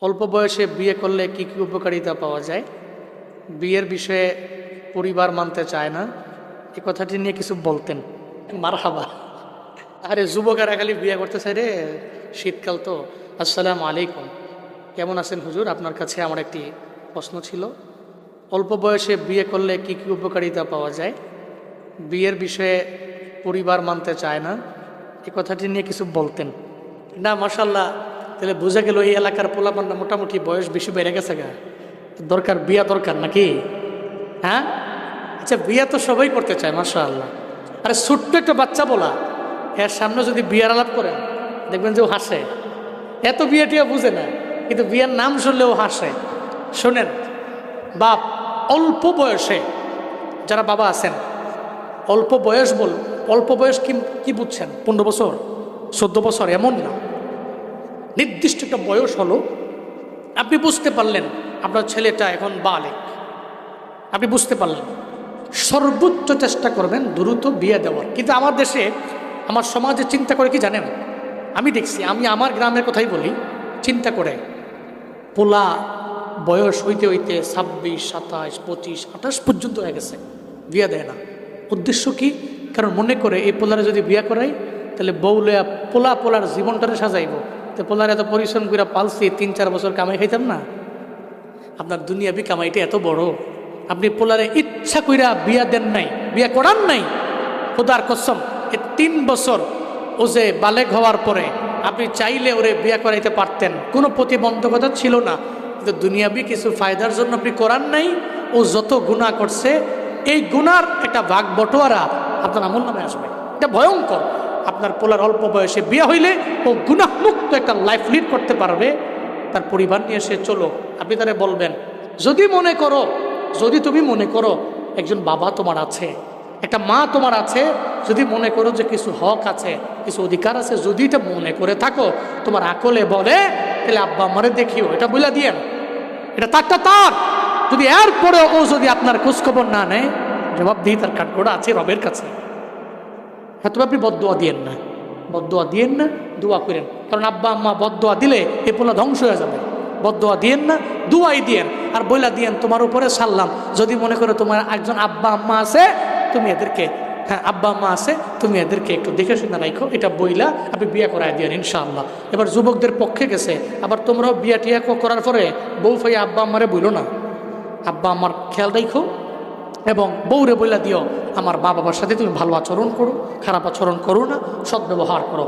অল্প বয়সে বিয়ে করলে কি কি উপকারিতা পাওয়া যায়, বিয়ের বিষয়ে পরিবার মানতে চায় না, এই কথাটি নিয়ে কিছু বলতেন। মারহাবা। আরে যুবকেরা খালি বিয়ে করতে চায় রে, শীতকাল তো। আসসালামু আলাইকুম, কেমন আছেন হুজুর? আপনার কাছে আমার একটি প্রশ্ন ছিল। অল্প বয়সে বিয়ে করলে কি কি উপকারিতা পাওয়া যায়, বিয়ের বিষয়ে পরিবার মানতে চায় না, এই কথাটি নিয়ে কিছু বলতেন। না মাশাল্লাহ, তাহলে বোঝা গেল এই এলাকার পোলাপান্না মোটামুটি বয়স বেশি বেড়ে গেছে গা, দরকার বিয়া দরকার নাকি? হ্যাঁ আচ্ছা, বিয়া তো সবাই করতে চায় মাশাআল্লাহ। আরে ছোট্ট একটা বাচ্চা বলা, এর সামনে যদি বিয়ার আলাপ করেন দেখবেন যে ও হাসে। এত বিয়ে টিয়া বুঝে না, কিন্তু বিয়ের নাম শুনলেও হাসে। শোনেন বাপ, অল্প বয়সে যারা বাবা আছেন, অল্প বয়স অল্প বয়স কি বুঝছেন? 15 বছর 14 বছর এমন না, নির্দিষ্ট একটা বয়স হলো আপনি বুঝতে পারলেন আপনার ছেলেটা এখন বালেক, আপনি বুঝতে পারলেন, সর্বোচ্চ চেষ্টা করবেন দ্রুত বিয়ে দেওয়ার। কিন্তু আমার দেশে, আমার সমাজে চিন্তা করে কি জানেন, আমি দেখছি, আমি আমার গ্রামের কথাই বলি, চিন্তা করে পোলা বয়স হইতে হইতে 26, 27, 25, 28 পর্যন্ত হয়ে গেছে, বিয়ে দেয় না। উদ্দেশ্য কি? কারণ মনে করে এই পোলারে যদি বিয়ে করাই তাহলে বউলেয়া পোলার জীবনটারে সাজাইব, তো পোলার এত পরিশ্রম করে পালছি, 3-4 বছর কামাই খাইতাম না। আপনার দুনিয়াবি কামাইটা এত বড়, আপনি পোলারে ইচ্ছা কইরা বিয়া দেন নাই, বিয়া করান নাই, খোদার কসম, 3 বছর ও যে বালেগ হওয়ার পরে আপনি চাইলে ওরে বিয়া করাইতে পারতেন, কোনো প্রতিবন্ধকতা ছিল না। কিন্তু দুনিয়াবি কিছু ফায়দার জন্য আপনি করান নাই। ও যত গুনাহ করছে, এই গুনার একটা ভাগ বটোয়ারা আপনার আমল নামে আসবে। এটা ভয়ঙ্কর। আপনার পোলার অল্প বয়সে বিয়ে হইলে ও গুনাহমুক্ত একটা লাইফ লিড করতে পারবে, তার পরিবার নিয়ে এসে চলো। আপনি তারে বলবেন, যদি তুমি মনে করো একজন বাবা তোমার আছে, একটা মা তোমার আছে, যদি মনে করো যে কিছু হক আছে, কিছু অধিকার আছে, যদি এটা মনে করে থাকো, তোমার আকলে বলে, তাহলে আব্বা আমারে দেখিও, এটা বলে দিয়েন, এটা তার। যদি এরপরে ও যদি আপনার খোঁজখবর না নেয়, জবাব দিই তার কাঠগড়া আছে রবের কাছে। হ্যাঁ, তবে আপনি বদদোয়া দিয়েন না, দোয়া করেন। কারণ আব্বা আম্মা বদদোয়া দিলে এ পোলা ধ্বংস হয়ে যাবে। বদদোয়া দিয়েন না, দোয়াই দিয়েন। আর বইলা দিয়েন তোমার উপরে সারলাম, যদি মনে করো তোমার একজন আব্বা আম্মা আছে, তুমি এদেরকে, আব্বা আম্মা আছে, তুমি এদেরকে একটু দেখে শুনে রাখো, এটা বইলা আপনি বিয়ে করাই দিয়েন ইনশাআল্লাহ। এবার যুবকদের পক্ষে গেছে, আবার তোমরাও বিয়া টিয়া করার পরে বউ ফাইয়া আব্বা আম্মারে বইল না, আব্বা আমার খেয়াল রাখো, এবং বউরে বইলা দিও আমার মা বাবার সাথে তুমি ভালো আচরণ করো, খারাপ আচরণ করো না, সদ্ব্যবহার করো।